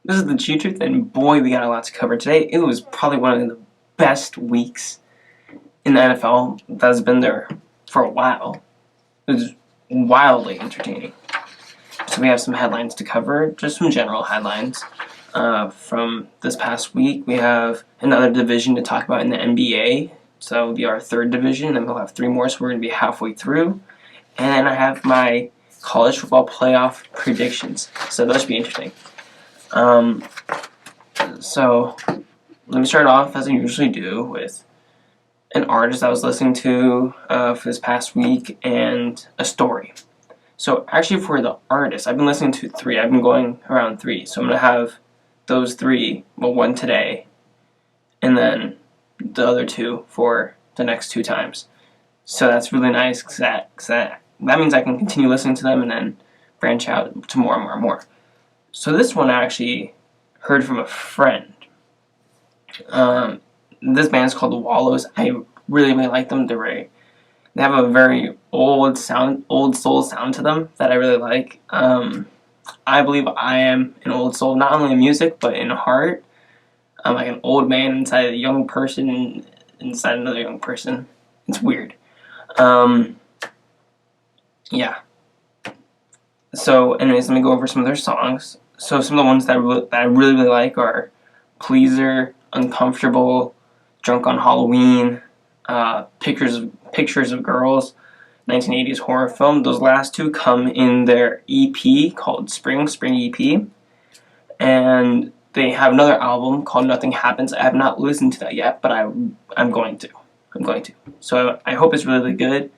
This is the TheGTruth, and boy, we got a lot to cover today. It was probably one of the best weeks in the NFL that's been there for a while. It was wildly entertaining. So we have some headlines to cover, just some general headlines from this past week. We have another division to talk about in the NBA. So that will be our third division, and we'll have three more, so we're going to be halfway through. And then I have my college football playoff predictions. So those should be interesting. So let me start off, as I usually do, with an artist I was listening to for this past week and a story. So actually for the artist, I've been listening to three. I've been going around three. So I'm going to have those three, well, one today, and then the other two for the next two times. So that's really nice because that means I can continue listening to them and then branch out to more and more and more. So this one I actually heard from a friend. This band is called The Wallows. I really like them. They have a very old soul sound to them that I really like. I believe I am an old soul, not only in music but in heart. I'm like an old man inside a young person inside another young person. It's weird. Yeah. So, anyways, let me go over some of their songs. So, some of the ones that I really like are Pleaser, Uncomfortable, Drunk on Halloween, Pictures of Girls, 1980s horror film. Those last two come in their EP called Spring EP. And they have another album called Nothing Happens. I have not listened to that yet, but I'm going to. So I hope it's really good.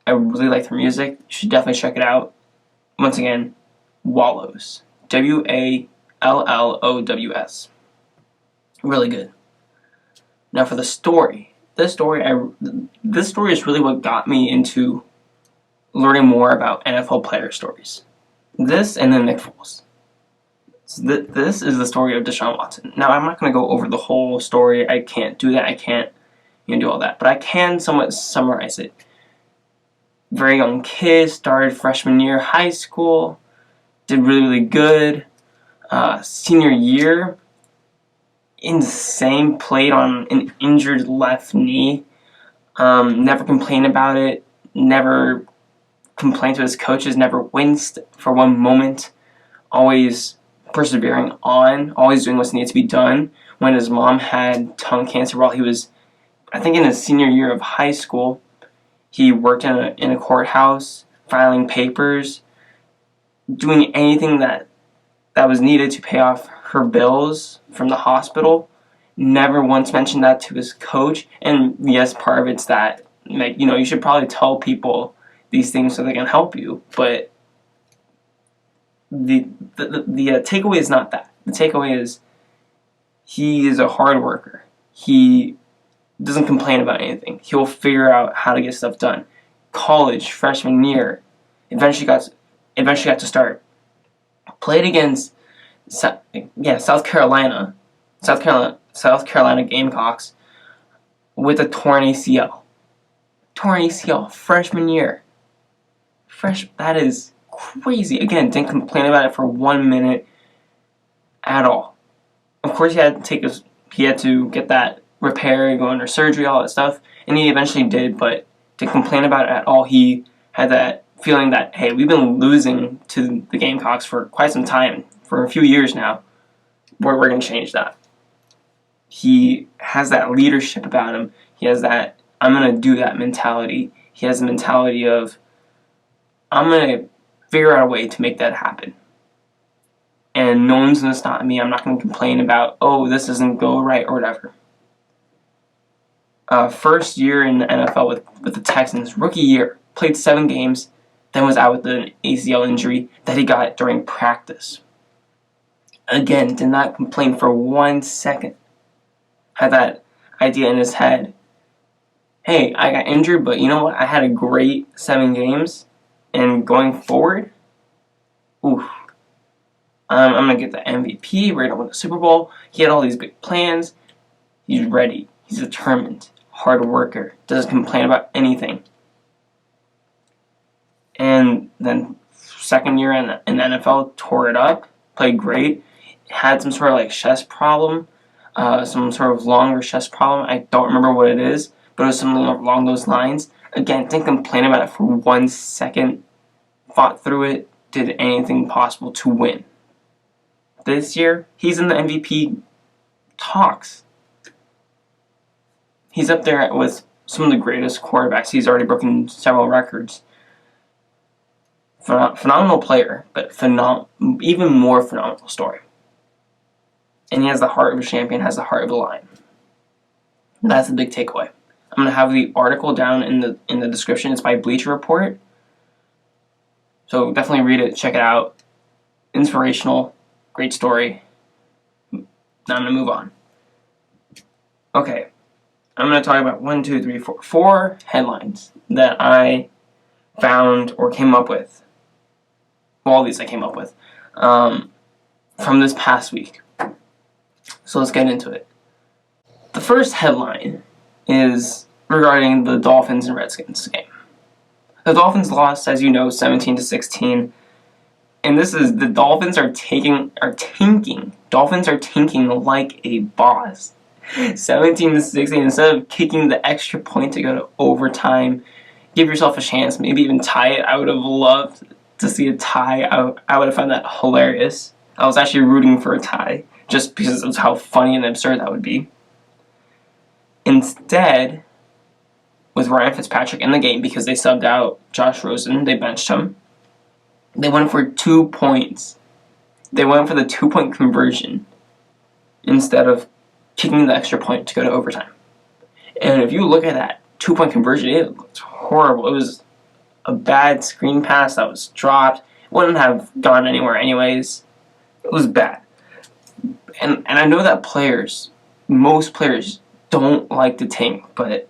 I really like their music. You should definitely check it out. Once again, Wallows. Wallows. Really good. Now for the story. This story is really what got me into learning more about NFL player stories. This and then Nick Foles. So this is the story of Deshaun Watson. Now I'm not going to go over the whole story. I can't do that. I can't do all that. But I can somewhat summarize it. Very young kid, started freshman year high school, did really good. Senior year, insane, played on an injured left knee. Never complained about it, never complained to his coaches, never winced for one moment, always persevering on, always doing what's needed to be done. When his mom had tongue cancer while he was, I think, in his senior year of high school, he worked in a courthouse, filing papers, doing anything that was needed to pay off her bills from the hospital. Never once mentioned that to his coach. And yes, part of it's that, like, you should probably tell people these things so they can help you. But the takeaway is not that. The takeaway is he is a hard worker. He doesn't complain about anything. He'll figure out how to get stuff done. College, freshman year, eventually got to start. Played against South Carolina Gamecocks with a torn ACL. Freshman year. That is crazy. Again, didn't complain about it for 1 minute at all. Of course, he had to get that repair, go under surgery, all that stuff, and he eventually did, but didn't complain about it at all. He had that feeling that, hey, we've been losing to the Gamecocks for quite some time, for a few years now. We're going to change that. He has that leadership about him. He has that, I'm going to do that mentality. He has the mentality of, I'm going to figure out a way to make that happen. And no one's going to stop me. I'm not going to complain about, oh, this doesn't go right or whatever. First year in the NFL with the Texans, rookie year, played 7 games, then was out with an ACL injury that he got during practice. Again, did not complain for 1 second. Had that idea in his head, hey, I got injured, but you know what? I had a great 7 games, and going forward, I'm going to get the MVP, we're going to win the Super Bowl. He had all these big plans. He's ready. He's determined. Hard worker. Doesn't complain about anything. And then second year in the NFL, tore it up, played great, had some sort of like chest problem, some sort of longer chest problem. I don't remember what it is, but it was something along those lines. Again, didn't complain about it for 1 second. Fought through it, did anything possible to win. This year, he's in the MVP talks. He's up there with some of the greatest quarterbacks. He's already broken several records. Phenomenal player, but even more phenomenal story. And he has the heart of a champion, has the heart of a lion. That's the big takeaway. I'm going to have the article down in the description. It's by Bleacher Report. So definitely read it, check it out. Inspirational, great story. Now I'm going to move on. Okay, I'm going to talk about four headlines that I found or came up with. Well, all these I came up with from this past week. So let's get into it. The first headline is regarding the Dolphins and Redskins game. The Dolphins lost, as you know, 17-16, and this is the Dolphins are tanking. Dolphins are tanking like a boss. 17-16. Instead of kicking the extra point to go to overtime, give yourself a chance, maybe even tie it. I would have loved to see a tie. I would have found that hilarious. I was actually rooting for a tie just because of how funny and absurd that would be. Instead, with Ryan Fitzpatrick in the game because they subbed out Josh Rosen, they benched him. They went for 2 points. They went for the 2-point conversion instead of kicking the extra point to go to overtime. And if you look at that 2-point conversion, it looked horrible. It was a bad screen pass that was dropped. It wouldn't have gone anywhere anyways. It was bad. And I know that most players don't like to tank, but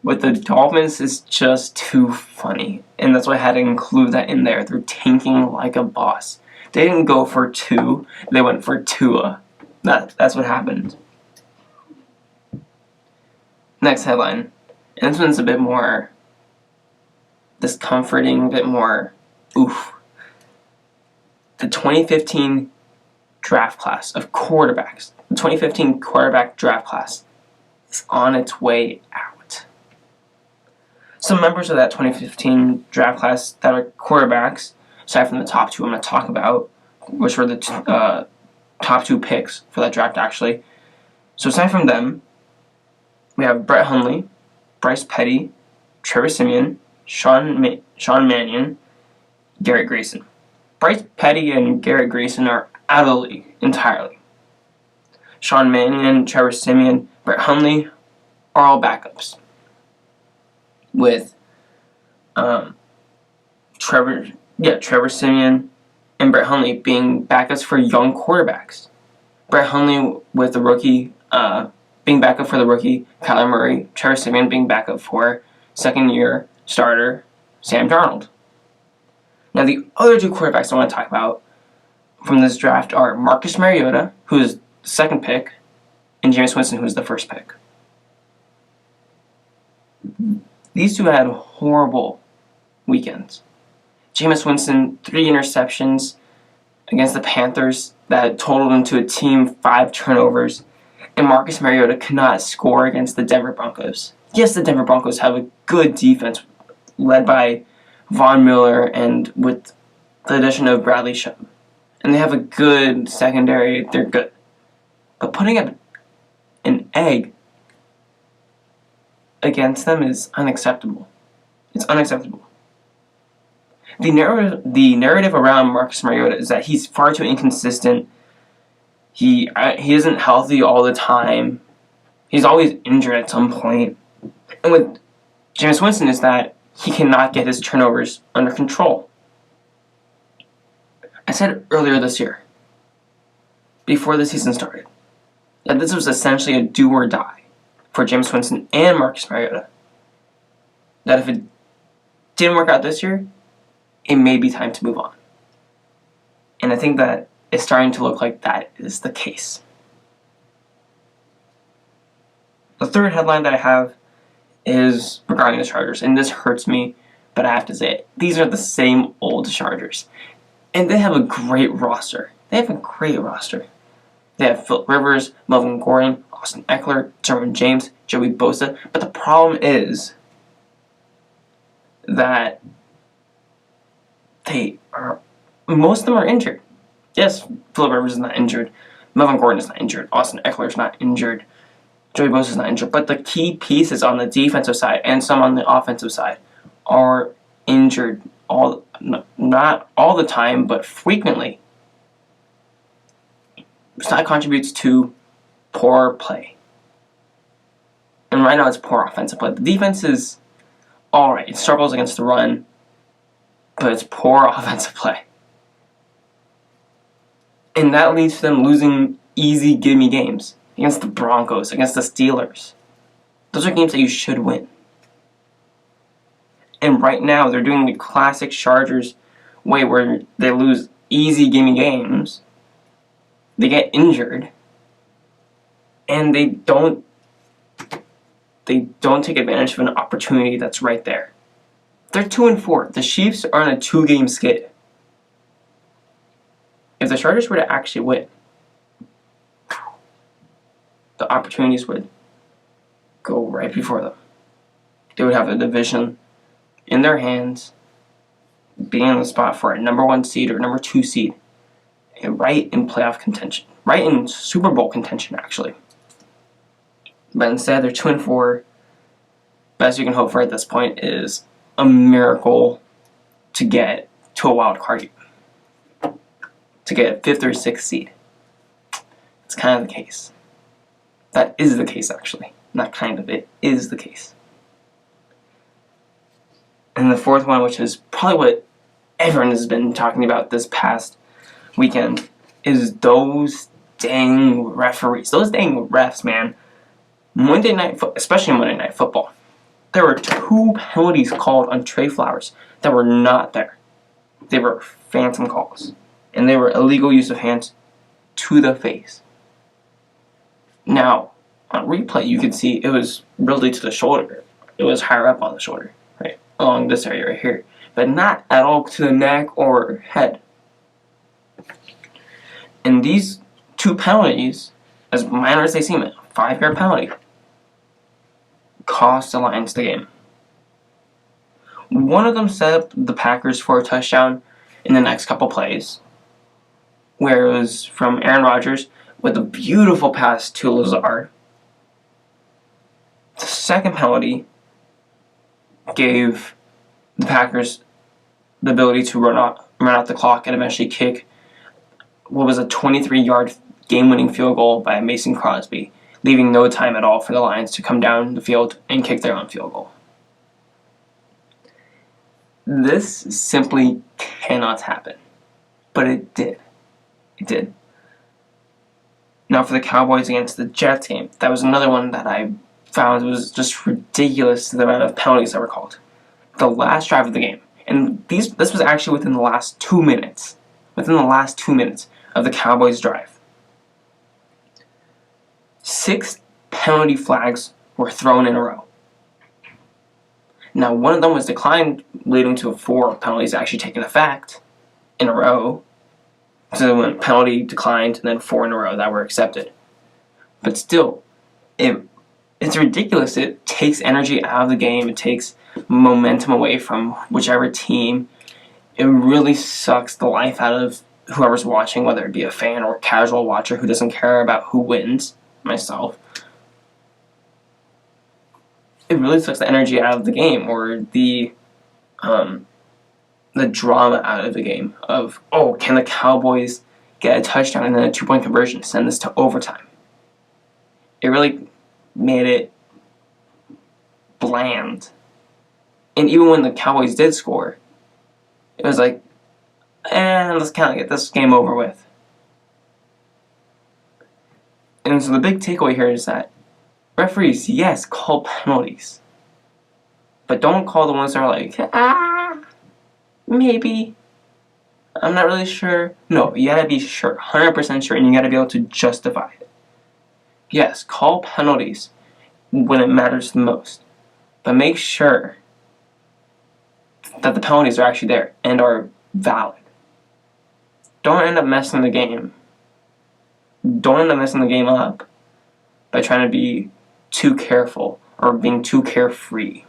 with the Dolphins, it's just too funny. And that's why I had to include that in there. They're tanking like a boss. They didn't go for 2. They went for Tua. That's what happened. Next headline. And this one's a bit more discomforting, a bit more oof. The 2015 draft class of quarterbacks. The 2015 quarterback draft class is on its way out. Some members of that 2015 draft class that are quarterbacks, aside from the top 2 I'm going to talk about, which were the top 2 picks for that draft, actually. So aside from them, we have Brett Hundley, Bryce Petty, Trevor Siemian, Sean Mannion, Garrett Grayson. Bryce Petty and Garrett Grayson are out of the league entirely. Sean Mannion, Trevor Siemian, Brett Hundley are all backups. With Trevor Siemian and Brett Hundley being backups for young quarterbacks. Brett Hundley with the rookie, being backup for the rookie Kyler Murray. Trevor Siemian being backup for second-year starter Sam Darnold. Now the other 2 quarterbacks I want to talk about from this draft are Marcus Mariota, who is the second pick, and Jameis Winston, who is the first pick. These 2 had horrible weekends. Jameis Winston, 3 interceptions against the Panthers that totaled into a team 5 turnovers. And Marcus Mariota could not score against the Denver Broncos. Yes, the Denver Broncos have a good defense led by Von Miller and with the addition of Bradley Chubb. And they have a good secondary. They're good. But putting up an egg against them is unacceptable. It's unacceptable. The narrative around Marcus Mariota is that he's far too inconsistent. He isn't healthy all the time. He's always injured at some point. And with Jameis Winston is that he cannot get his turnovers under control. I said earlier this year, before the season started, that this was essentially a do or die for Jameis Winston and Marcus Mariota. That if it didn't work out this year, it may be time to move on. And I think that it's starting to look like that is the case. The third headline that I have is regarding the Chargers, and this hurts me, but I have to say it. These are the same old Chargers, and they have a great roster. They have Phillip Rivers, Melvin Gordon, Austin Eckler, Derwin James, Joey Bosa. But the problem is that most of them are injured. Yes, Phillip Rivers is not injured. Melvin Gordon is not injured. Austin Eckler is not injured. Joey Bosa is not injured. But the key pieces on the defensive side and some on the offensive side are injured. Not all the time, but frequently. So that contributes to poor play. And right now it's poor offensive play. The defense is alright. It struggles against the run, but it's poor offensive play. And that leads to them losing easy gimme games against the Broncos, against the Steelers. Those are games that you should win. And right now they're doing the classic Chargers way where they lose easy gimme games. They get injured, and they don't take advantage of an opportunity that's right there. They're 2-4. The Chiefs are on a 2-game skid. If the Chargers were to actually win, the opportunities would go right before them. They would have the division in their hands, being in the spot for a number 1 seed or number 2 seed, and right in playoff contention, right in Super Bowl contention, actually. But instead, they're 2-4. Best you can hope for at this point is a miracle to get to a wild card, to get a 5th or 6th seed. It's kind of the case. That is the case, actually. Not kind of, it is the case. And the fourth one, which is probably what everyone has been talking about this past weekend, is those dang referees. Those dang refs, man. Especially Monday Night Football. There were 2 penalties called on Trey Flowers that were not there. They were phantom calls. And they were illegal use of hands to the face. Now, on replay, you could see it was really to the shoulder. It was higher up on the shoulder, right? Along this area right here. But not at all to the neck or head. And these 2 penalties, as minor as they seem, a 5-yard penalty, cost the Lions the game. One of them set up the Packers for a touchdown in the next couple plays, where it was from Aaron Rodgers with a beautiful pass to Lazard. The second penalty gave the Packers the ability to run out the clock and eventually kick what was a 23-yard game-winning field goal by Mason Crosby, leaving no time at all for the Lions to come down the field and kick their own field goal. This simply cannot happen. But it did. It did. Now for the Cowboys against the Jets game, that was another one that I found was just ridiculous, the amount of penalties that were called. The last drive of the game, and this was actually within the last 2 minutes. Within the last 2 minutes of the Cowboys' drive. 6 penalty flags were thrown in a row. Now, one of them was declined, leading to 4 penalties actually taking effect in a row. So when penalty declined, and then 4 in a row that were accepted. But still, it's ridiculous. It takes energy out of the game. It takes momentum away from whichever team. It really sucks the life out of whoever's watching, whether it be a fan or a casual watcher who doesn't care about who wins, myself. It really sucks the energy out of the game, or the drama out of the game of, oh, can the Cowboys get a touchdown and then a 2-point conversion, send this to overtime? It really made it bland. And even when the Cowboys did score, it was like, let's kind of get this game over with. And so the big takeaway here is that referees, yes, call penalties. But don't call the ones that are like, maybe. I'm not really sure. No, you gotta be sure, 100% sure, and you gotta be able to justify it. Yes, call penalties when it matters the most. But make sure that the penalties are actually there and are valid. Don't end up messing the game don't end up messing the game up by trying to be too careful or being too carefree.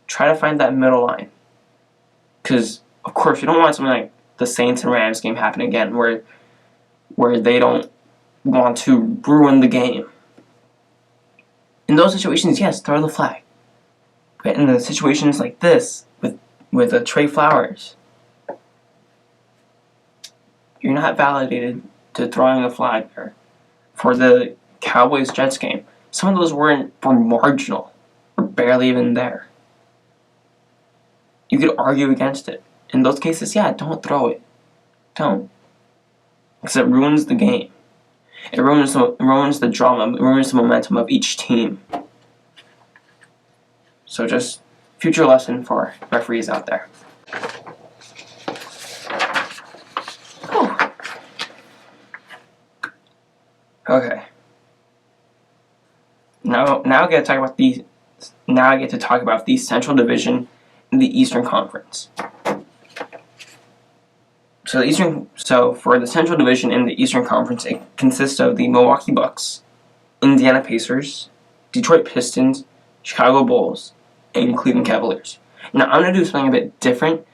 Try to find that middle line. Because, of course, you don't want something like the Saints and Rams game happen again where they don't want to ruin the game. In those situations, yes, throw the flag. But in the situations like this, with Trey Flowers, you're not validated to throwing a flag there. For the Cowboys-Jets game, some of those were marginal, or barely even there. You could argue against it. In those cases, yeah, don't throw it. Don't. Because it ruins the game. It ruins the drama. It ruins the momentum of each team. So just future lesson for referees out there. Whew. Okay. Now I get to talk about the Central Division in the Eastern Conference. So for the Central Division in the Eastern Conference, it consists of the Milwaukee Bucks, Indiana Pacers, Detroit Pistons, Chicago Bulls, and Cleveland Cavaliers. Now I'm going to do something a bit different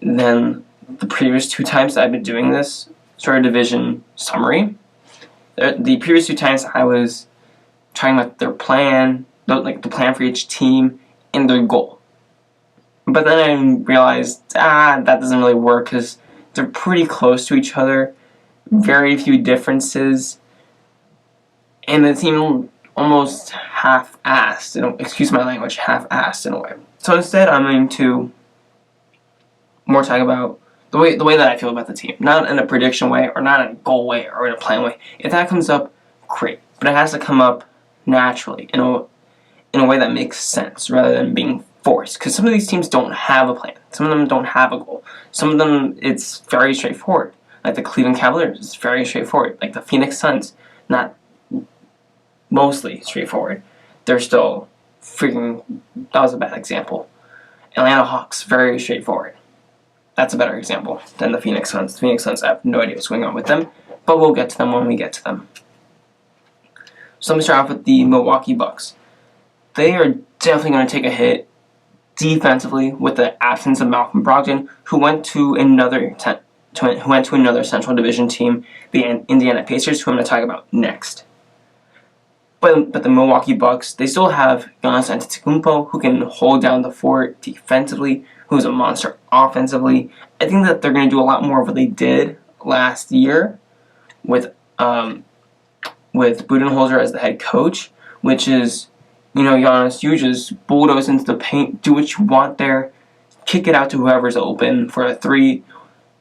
than the previous two times I've been doing this sort of division summary. The previous two times I was talking about their plan, like the plan for each team, and their goal. But then I realized, that doesn't really work because they're pretty close to each other, very few differences, and the team almost half-assed, excuse my language, half-assed in a way. So instead, I'm going to more talk about the way that I feel about the team, not in a prediction way, or not in a goal way, or in a plan way. If that comes up, great, but it has to come up naturally, in a way that makes sense, rather than being forced. Because some of these teams don't have a plan. Some of them don't have a goal. Some of them, it's very straightforward. Like the Cleveland Cavaliers, it's very straightforward. Like the Phoenix Suns, not mostly straightforward. They're still that was a bad example. Atlanta Hawks, very straightforward. That's a better example than the Phoenix Suns. The Phoenix Suns, I have no idea what's going on with them, but we'll get to them when we get to them. So let me start off with the Milwaukee Bucks. They are definitely going to take a hit defensively with the absence of Malcolm Brogdon, who went to another Central Division team, the Indiana Pacers, who I'm going to talk about next. But the Milwaukee Bucks, they still have Giannis Antetokounmpo, who can hold down the fort defensively, who's a monster offensively. I think that they're going to do a lot more of what they did last year with Budenholzer as the head coach, which is, Giannis, you just bulldoze into the paint, do what you want there, kick it out to whoever's open for a three,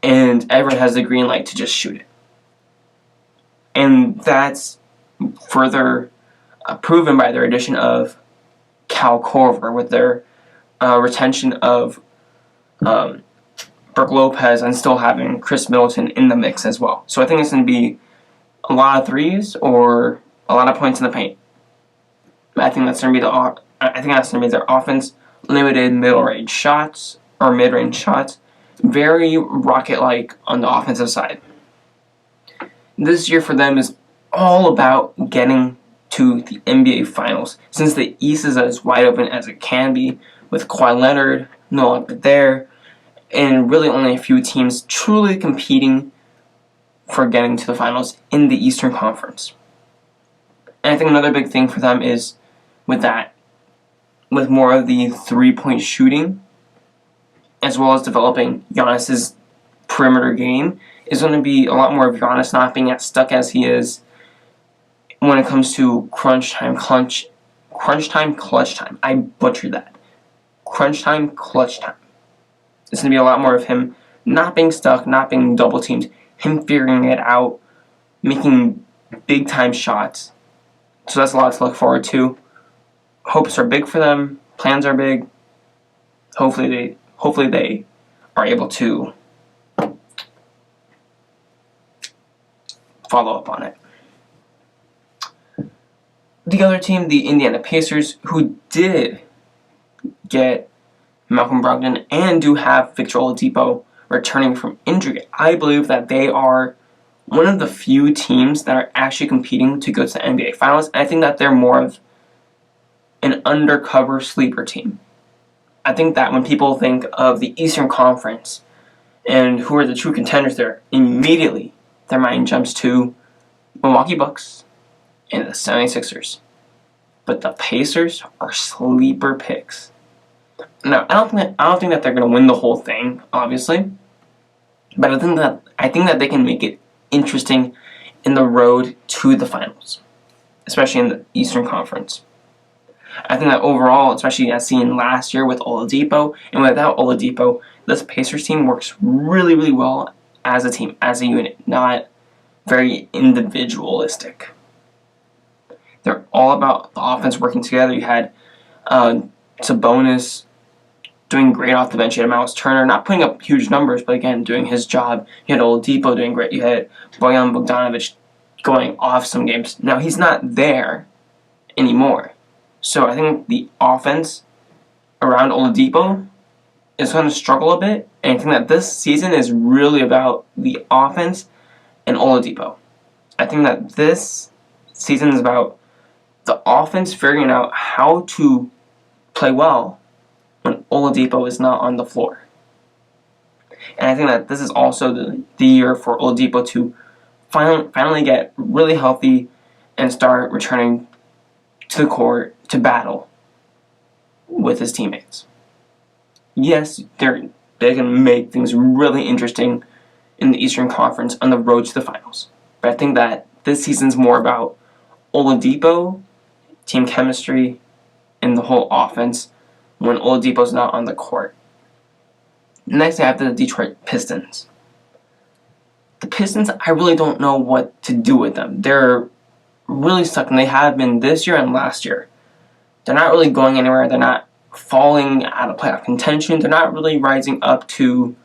and everyone has the green light to just shoot it. And that's further proven by their addition of Cal Korver with their retention of Brook Lopez and still having Chris Middleton in the mix as well. So I think it's going to be a lot of threes or a lot of points in the paint. I think that's going to be their offense. Limited mid-range shots, very Rocket-like on the offensive side. This year for them is all about getting to the NBA Finals, since the East is as wide open as it can be, with Kawhi Leonard no longer there, and really only a few teams truly competing for getting to the finals in the Eastern Conference. And I think another big thing for them is with more of the three-point shooting, as well as developing Giannis's perimeter game, is going to be a lot more of Giannis not being as stuck as he is when it comes to crunch time, clutch time. I butchered that. Crunch time, clutch time. It's going to be a lot more of him not being stuck, not being double-teamed, him figuring it out, making big-time shots. So that's a lot to look forward to. Hopes are big for them. Plans are big. Hopefully they are able to follow up on it. The other team, the Indiana Pacers, who did get Malcolm Brogdon and do have Victor Oladipo returning from injury, I believe that they are one of the few teams that are actually competing to go to the NBA Finals. And I think that they're more of an undercover sleeper team. I think that when people think of the Eastern Conference and who are the true contenders there, immediately their mind jumps to Milwaukee Bucks and the 76ers. But the Pacers are sleeper picks. Now, I don't think that they're going to win the whole thing, obviously. But I think that they can make it interesting in the road to the finals, especially in the Eastern Conference. I think that overall, especially as seen last year with Oladipo, and without Oladipo, this Pacers team works really, really well as a team, as a unit, not very individualistic. They're all about the offense working together. You had Sabonis doing great off the bench. You had Miles Turner not putting up huge numbers, but again, doing his job. You had Oladipo doing great. You had Bojan Bogdanovic going off some games. Now, he's not there anymore. So I think the offense around Oladipo is going to struggle a bit. And I think that this season is really about the offense and Oladipo. I think that this season is about the offense figuring out how to play well when Oladipo is not on the floor. And I think that this is also the year for Oladipo to finally get really healthy and start returning to the court to battle with his teammates. Yes, they can make things really interesting in the Eastern Conference on the road to the finals. But I think that this season's more about Oladipo, team chemistry, and the whole offense when Oladipo's not on the court. Next, I have the Detroit Pistons. The Pistons, I really don't know what to do with them. They're really stuck, and they have been this year and last year. They're not really going anywhere. They're not falling out of playoff contention. They're not really rising up to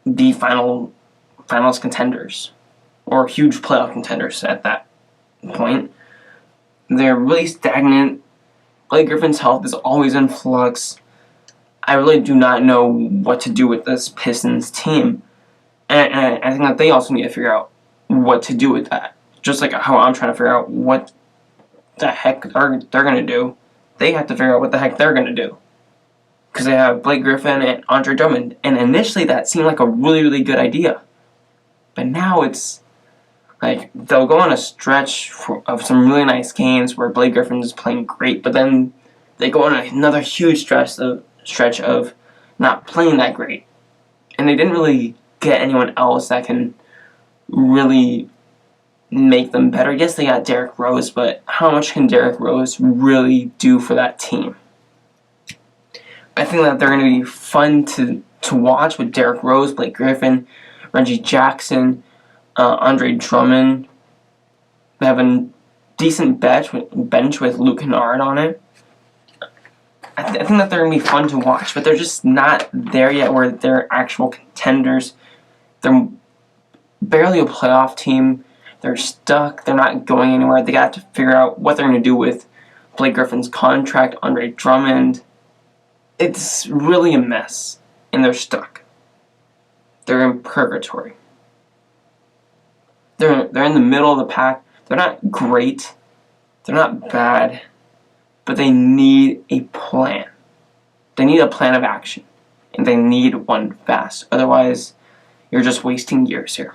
the finals contenders or huge playoff contenders at that point. They're really stagnant. Blake Griffin's health is always in flux. I really do not know what to do with this Pistons team. And I think that they also need to figure out what to do with that. Just like how I'm trying to figure out what the heck they're going to do. They have to figure out what the heck they're going to do. Because they have Blake Griffin and Andre Drummond. And initially that seemed like a really, really good idea. But now it's like they'll go on a stretch of some really nice games where Blake Griffin is playing great. But then they go on another huge stretch of not playing that great. And they didn't really get anyone else that can really make them better. Yes, they got Derrick Rose, but how much can Derrick Rose really do for that team? I think that they're going to be fun to watch with Derrick Rose, Blake Griffin, Reggie Jackson, Andre Drummond. They have a decent bench with Luke Kennard on it. I think that they're going to be fun to watch, but they're just not there yet where they're actual contenders. They're barely a playoff team. They're stuck. They're not going anywhere. They got to figure out what they're going to do with Blake Griffin's contract, Andre Drummond. It's really a mess, and they're stuck. They're in purgatory. They're in the middle of the pack. They're not great. They're not bad. But they need a plan. They need a plan of action. And they need one fast. Otherwise, you're just wasting years here.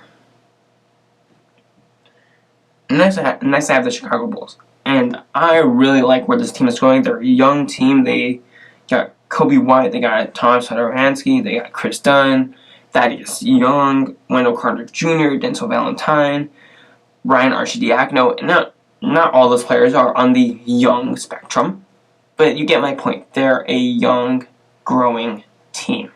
Next I have the Chicago Bulls. And I really like where this team is going. They're a young team. They got Kobe White. They got Thomas Satoransky. They got Chris Dunn. Thaddeus Young. Wendell Carter Jr. Denzel Valentine. Ryan Arcidiacono. And not all those players are on the young spectrum. But you get my point. They're a young, growing team.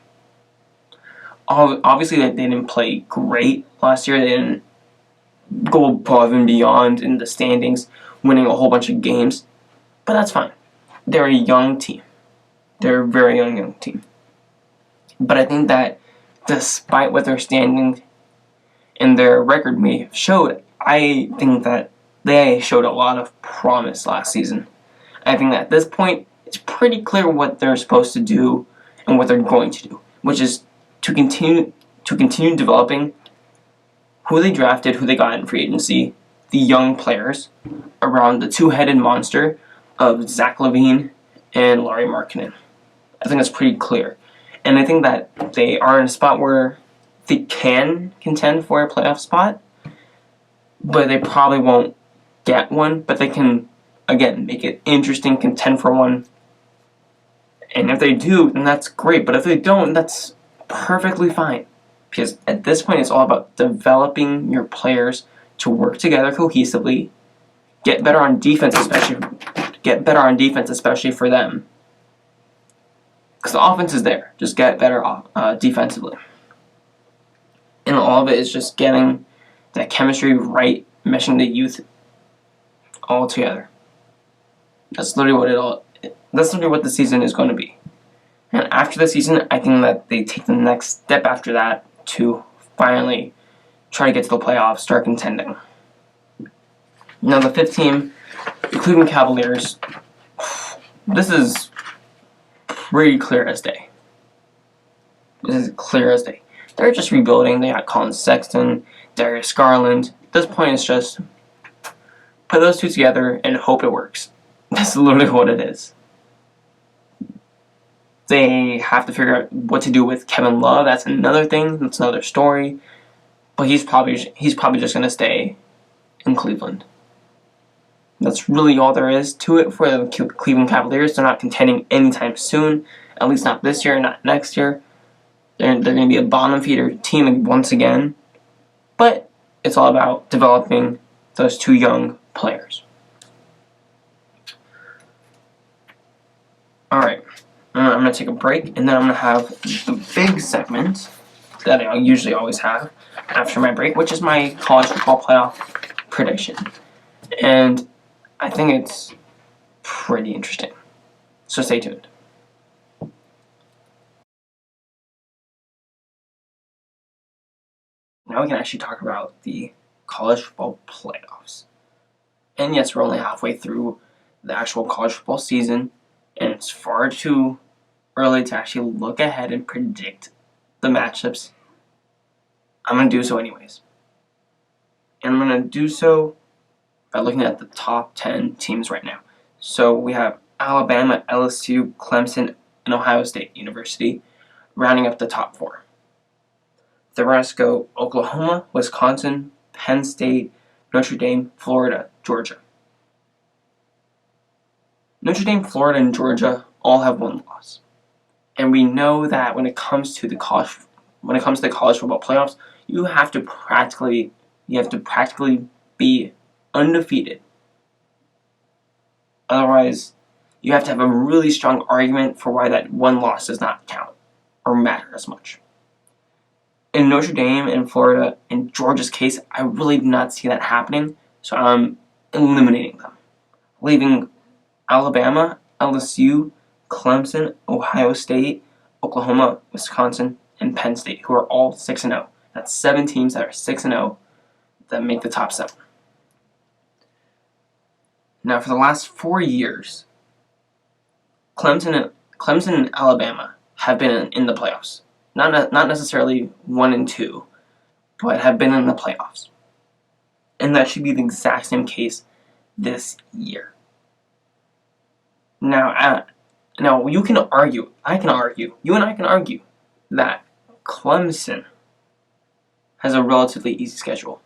Obviously, they didn't play great last year. They didn't go above and beyond in the standings, winning a whole bunch of games. But that's fine. They're a young team. They're a very young team. But I think that despite what their standing and their record may have showed, I think that they showed a lot of promise last season. I think that at this point, it's pretty clear what they're supposed to do and what they're going to do, which is to continue developing who they drafted, who they got in free agency, the young players around the two-headed monster of Zach LaVine and Lauri Markkanen. I think that's pretty clear. And I think that they are in a spot where they can contend for a playoff spot, but they probably won't get one, but they can, again, make it interesting, contend for one. And if they do, then that's great. But if they don't, that's perfectly fine. Because at this point, it's all about developing your players to work together cohesively, get better on defense, especially for them. Because the offense is there. Just get better defensively. And all of it is just getting that chemistry right, meshing the youth all together. That's literally what the season is going to be. And after the season, I think that they take the next step after that to finally try to get to the playoffs, start contending. Now the fifth team, the Cleveland Cavaliers, this is pretty clear as day. They're just rebuilding. They got Colin Sexton, Darius Garland. At this point, it's just put those two together and hope it works. That's literally what it is. They have to figure out what to do with Kevin Love. That's another thing. That's another story. But he's probably just going to stay in Cleveland. That's really all there is to it for the Cleveland Cavaliers. They're not contending anytime soon. At least not this year, not next year. They're going to be a bottom feeder team once again. But it's all about developing those two young players. Alright, I'm going to take a break, and then I'm going to have the big segment that I usually always have after my break, which is my college football playoff prediction. And I think it's pretty interesting. So stay tuned. Now we can actually talk about the college football playoffs. And yes, we're only halfway through the actual college football season, and it's far too early to actually look ahead and predict the matchups. I'm going to do so anyways. And I'm going to do so by looking at the top 10 teams right now. So we have Alabama, LSU, Clemson, and Ohio State University rounding up the top 4. The rest go Oklahoma, Wisconsin, Penn State, Notre Dame, Florida, Georgia. Notre Dame, Florida, and Georgia all have one loss. And we know that when it comes to the college football playoffs, you have to practically be undefeated. Otherwise, you have to have a really strong argument for why that one loss does not count or matter as much. In Notre Dame and Florida, in Georgia's case, I really do not see that happening, so I'm eliminating them, leaving Alabama, LSU, Clemson, Ohio State, Oklahoma, Wisconsin, and Penn State, who are all 6-0. That's 7 teams that are 6-0 that make the top 7. Now, for the last 4 years, Clemson and Alabama have been in the playoffs. Not necessarily 1 and 2, but have been in the playoffs. And that should be the exact same case this year. Now you can argue, you and I can argue that Clemson has a relatively easy schedule.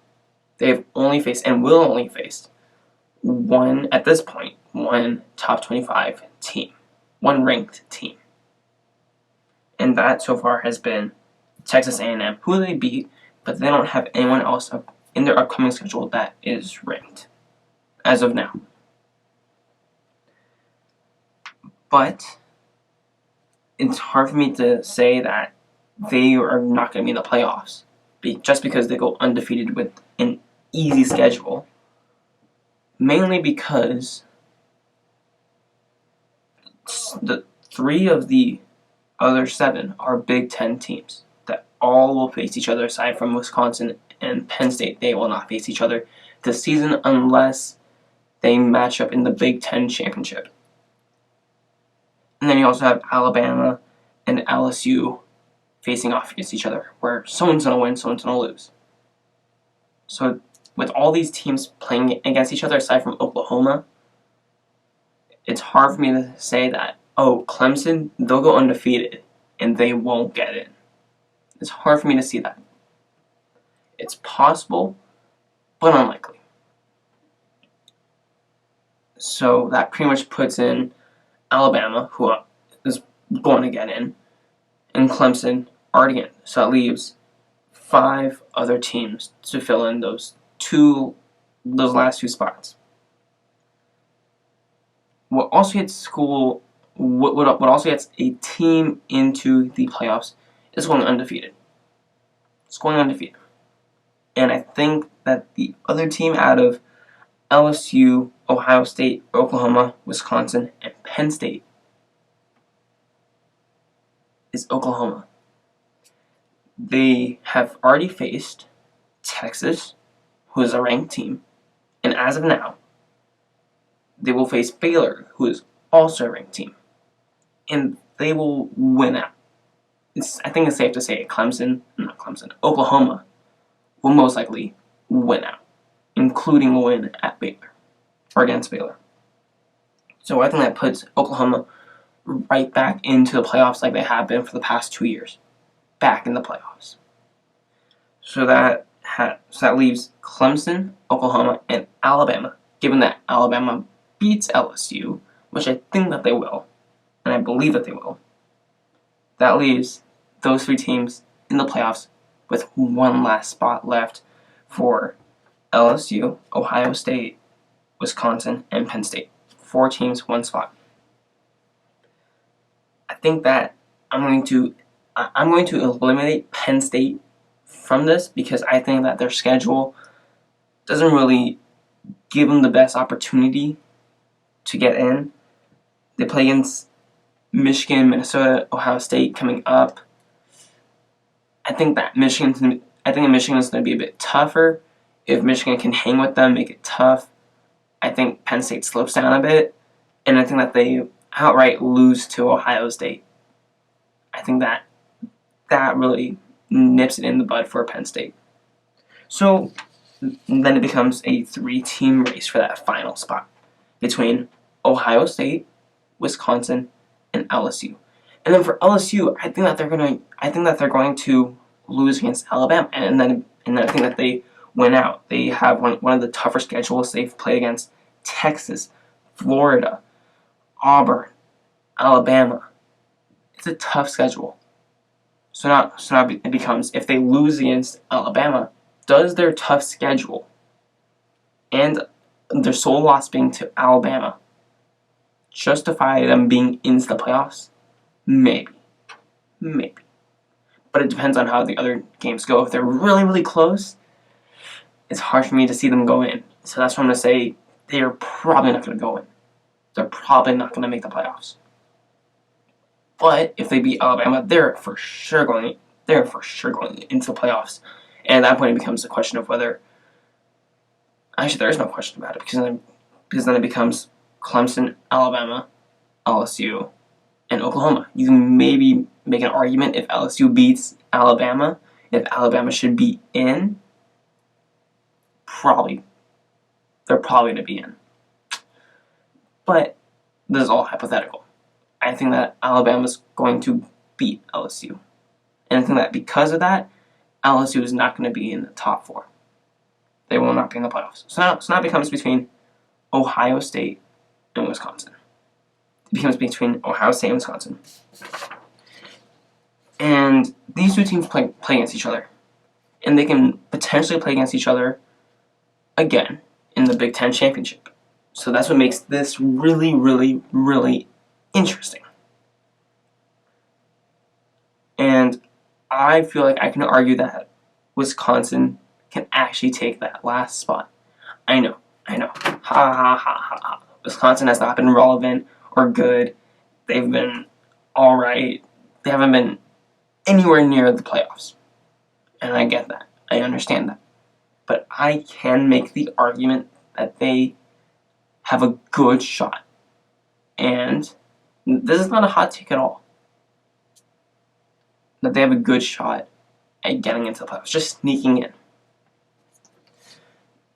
They have only faced and will only face one top 25 team, one ranked team. And that so far has been Texas A&M, who they beat, but they don't have anyone else in their upcoming schedule that is ranked as of now. But it's hard for me to say that they are not going to be in the playoffs just because they go undefeated with an easy schedule. Mainly because the 3 of the other 7 are Big Ten teams that all will face each other. Aside from Wisconsin and Penn State, they will not face each other this season unless they match up in the Big Ten championship. And then you also have Alabama and LSU facing off against each other, where someone's going to win, someone's going to lose. So with all these teams playing against each other, aside from Oklahoma, it's hard for me to say that, oh, Clemson, they'll go undefeated and they won't get in. It's hard for me to see that. It's possible, but unlikely. So that pretty much puts in Alabama, who is going to get in, and Clemson already in. So that leaves 5 other teams to fill in those last 2 spots. What also gets a team into the playoffs is going undefeated. It's going undefeated. And I think that the other team out of LSU, Ohio State, Oklahoma, Wisconsin, and Penn State is Oklahoma. They have already faced Texas, who is a ranked team, and as of now, they will face Baylor, who is also a ranked team, and they will win out. I think it's safe to say Oklahoma will most likely win out, including a win at Baylor, or against Baylor. So I think that puts Oklahoma right back into the playoffs like they have been for the past 2 years. Back in the playoffs. So that leaves Clemson, Oklahoma, and Alabama. Given that Alabama beats LSU, which I think that they will, and I believe that they will, that leaves those 3 teams in the playoffs with one last spot left for LSU, Ohio State, Wisconsin, and Penn State. 4 teams, 1 spot. I think that I'm going to eliminate Penn State from this because I think that their schedule doesn't really give them the best opportunity to get in. They play against Michigan, Minnesota, Ohio State coming up. I think Michigan is going to be a bit tougher. If Michigan can hang with them, make it tough, I think Penn State slopes down a bit, and I think that they outright lose to Ohio State. I think that really nips it in the bud for Penn State. So then it becomes a 3-team race for that final spot between Ohio State, Wisconsin, and LSU. And then for LSU, I think that they're going to lose against Alabama, and then I think that they win out. They have one of the tougher schedules. They've played against Texas, Florida, Auburn, Alabama. It's a tough schedule. So now it becomes, if they lose against Alabama, does their tough schedule and their sole loss being to Alabama justify them being into the playoffs? Maybe. But it depends on how the other games go. If they're really, really close, it's hard for me to see them go in. So that's why I'm going to say they're probably not going to go in. They're probably not going to make the playoffs. But if they beat Alabama, they're for sure going into the playoffs. And at that point, it becomes a question of whether. Actually, there is no question about it because then it becomes Clemson, Alabama, LSU, and Oklahoma. You can maybe make an argument if LSU beats Alabama, if Alabama should be in. They're probably going to be in. But this is all hypothetical. I think that Alabama's going to beat LSU. And I think that because of that, LSU is not going to be in the top 4. They will not be in the playoffs. So now it becomes between Ohio State and Wisconsin. It becomes between Ohio State and Wisconsin. And these 2 teams play against each other. And they can potentially play against each other again in the Big Ten Championship. So that's what makes this really, really, really interesting. And I feel like I can argue that Wisconsin can actually take that last spot. I know. Ha ha ha ha ha. Wisconsin has not been relevant or good. They've been alright. They haven't been anywhere near the playoffs. And I get that. I understand that. But I can make the argument that they have a good shot. And this is not a hot take at all. That they have a good shot at getting into the playoffs, just sneaking in.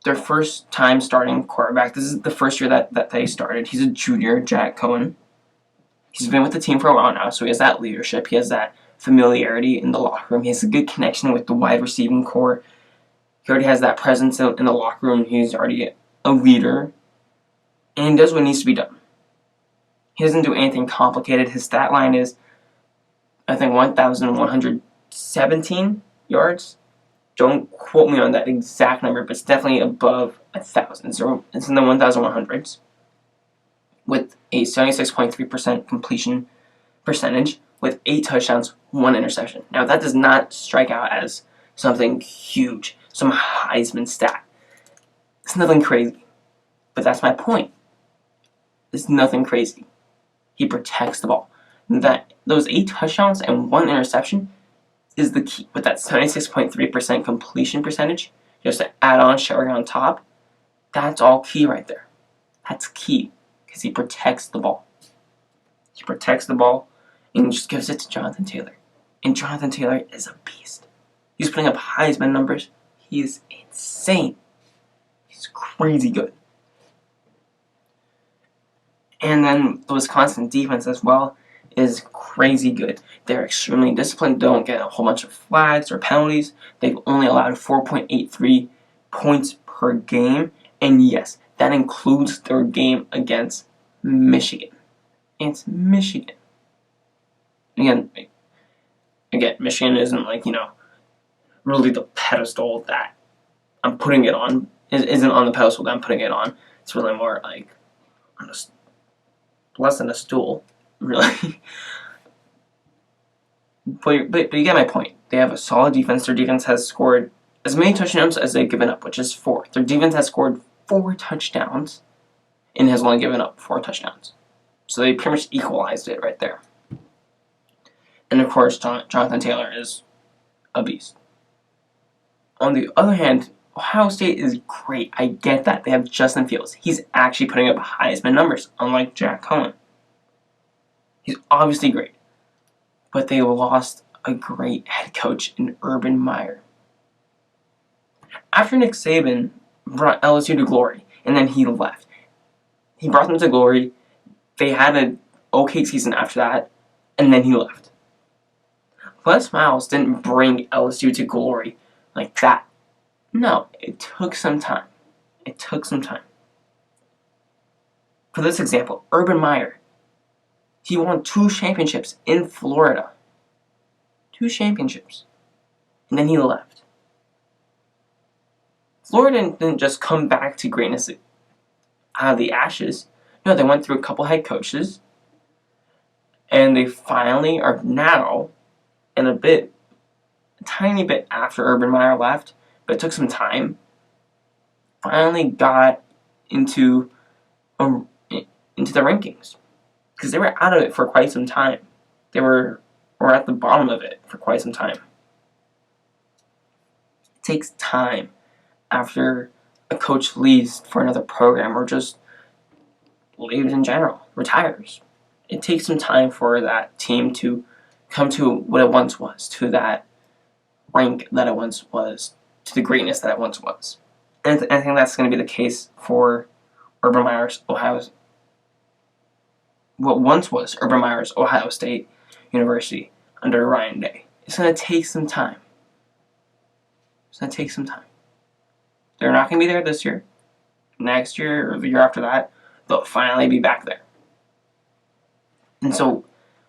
their first time starting quarterback. This is the first year that they started. He's a junior, Jack Cohen. He's been with the team for a while now, so he has that leadership. He has that familiarity in the locker room. He has a good connection with the wide receiving core. He already has that presence in the locker room. He's already a leader. And he does what needs to be done. He doesn't do anything complicated. His stat line is, I think, 1,117 yards. Don't quote me on that exact number, but it's definitely above 1,000. So it's in the 1,100s with a 76.3% completion percentage with 8 touchdowns, 1 interception. Now, that does not strike out as something huge, some Heisman stat. It's nothing crazy, but that's my point. It's nothing crazy. He protects the ball. Those 8 touchdowns and 1 interception is the key. With that 76.3% completion percentage, just to add on cherry on top, that's all key right there. That's key because he protects the ball. He protects the ball and just gives it to Jonathan Taylor. And Jonathan Taylor is a beast. He's putting up Heisman numbers. He is insane. He's crazy good. And then the Wisconsin defense as well is crazy good. They're extremely disciplined. They don't get a whole bunch of flags or penalties. They've only allowed 4.83 points per game. And yes, that includes their game against Michigan. It's Michigan. Again, Michigan isn't really the pedestal that I'm putting it on. It isn't on the pedestal that I'm putting it on. It's really more like on less than a stool, really. but you get my point. They have a solid defense. Their defense has scored as many touchdowns as they've given up, which is 4. Their defense has scored 4 touchdowns and has only given up 4 touchdowns. So they pretty much equalized it right there. And of course, Jonathan Taylor is a beast. On the other hand, Ohio State is great. I get that. They have Justin Fields. He's actually putting up Heisman numbers, unlike Jack Cohen. He's obviously great. But they lost a great head coach in Urban Meyer. After Nick Saban brought LSU to glory, and then he left. He brought them to glory. They had an okay season after that, and then he left. Les Miles didn't bring LSU to glory like that. No, it took some time. It took some time. For this example, Urban Meyer, he won 2 championships in Florida. 2 championships. And then he left. Florida didn't just come back to greatness out of the ashes. No, they went through a couple head coaches. And they finally are now, in a tiny bit after Urban Meyer left, but it took some time, finally got into the rankings. Because they were out of it for quite some time. They were at the bottom of it for quite some time. It takes time after a coach leaves for another program or just leaves in general, retires. It takes some time for that team to come to what it once was, to that rank that it once was, to the greatness that it once was. And I think that's going to be the case for Urban Meyer's what once was Urban Meyer's Ohio State University under Ryan Day. It's going to take some time. It's going to take some time. They're not going to be there this year. Next year or the year after that, they'll finally be back there. And so,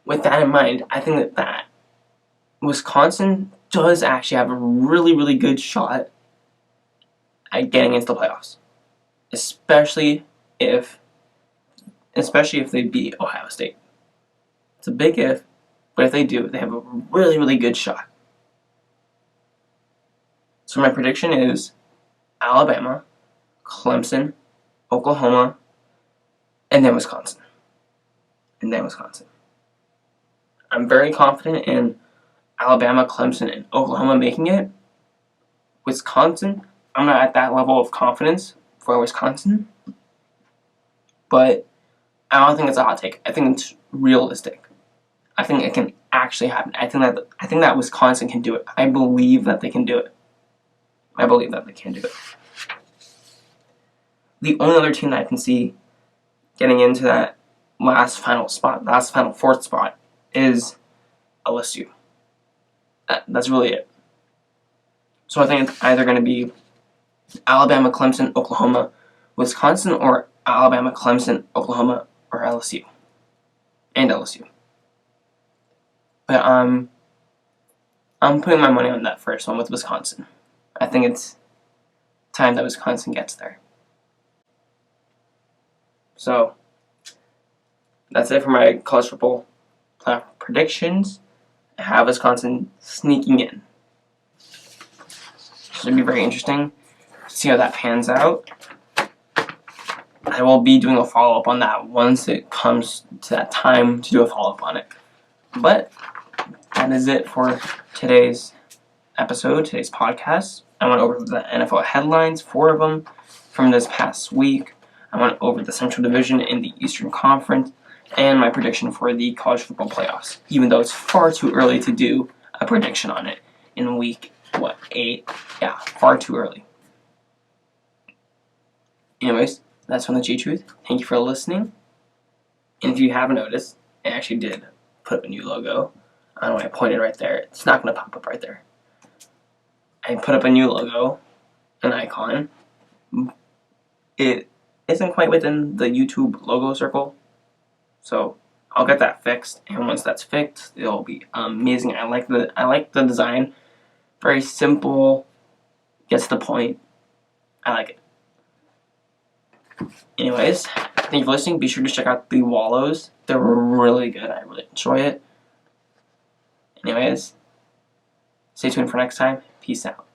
with that in mind, I think that Wisconsin does actually have a really, really good shot at getting into the playoffs. Especially if they beat Ohio State. It's a big if, but if they do, they have a really, really good shot. So my prediction is Alabama, Clemson, Oklahoma, and then Wisconsin. I'm very confident in Alabama, Clemson, and Oklahoma making it. Wisconsin, I'm not at that level of confidence for Wisconsin, but I don't think it's a hot take. I think it's realistic. I think it can actually happen. I think that Wisconsin can do it. I believe that they can do it. the only other team that I can see getting into that last final fourth spot is LSU. That's really it. So I think it's either going to be Alabama, Clemson, Oklahoma, Wisconsin, or Alabama, Clemson, Oklahoma, or LSU. And LSU. But I'm putting my money on that first one with Wisconsin. I think it's time that Wisconsin gets there. So that's it for my college football playoff predictions. I have Wisconsin sneaking in. Should be very interesting to see how that pans out. I will be doing a follow-up on that once it comes to that time to do a follow-up on it. But that is it for today's episode, today's podcast. I went over the NFL headlines, 4 of them from this past week. I went over the Central Division in the Eastern Conference and my prediction for the college football playoffs, even though it's far too early to do a prediction on it in week, 8? Yeah, far too early. Anyways, that's from TheGTruth. Thank you for listening. And if you haven't noticed, I actually did put up a new logo. I don't know why I pointed right there. It's not going to pop up right there. I put up a new logo, an icon. It isn't quite within the YouTube logo circle, so I'll get that fixed. And once that's fixed, it'll be amazing. I like the design. Very simple, gets to the point. I like it. Anyways, thank you for listening. Be sure to check out the Wallows. They're really good. I really enjoy it. Anyways, stay tuned for next time. Peace out.